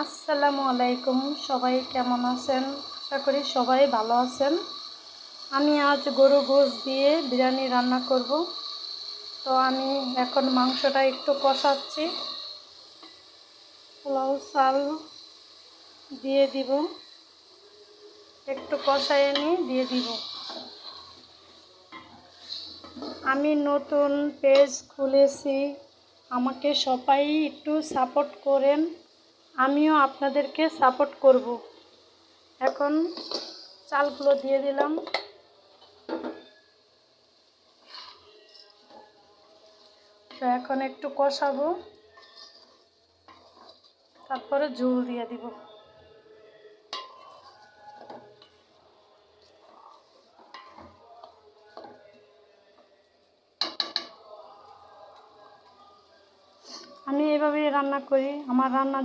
আসসালামু আলাইকুম, সবাই কেমন আছেন? আশা করি সবাই ভালো আছেন। আমি আজ গরু গোশত দিয়ে বিরিয়ানি রান্না করব। তো আমি এখন মাংসটা একটু কষাচ্ছি। পোলাও চাল দিয়ে দিব, একটু কষায় নিয়ে দিয়ে দিব। আমি নতুন পেজ খুলেছি, আমাকে সবাই একটু সাপোর্ট করেন, আমিও আপনাদেরকে সাপোর্ট করব। এখন চালগুলো দিয়ে দিলাম। তো এখন একটু কষাবো, তারপরে ঝোল দিয়ে দিব। আমি এভাবেই রান্না করি। আমার রান্না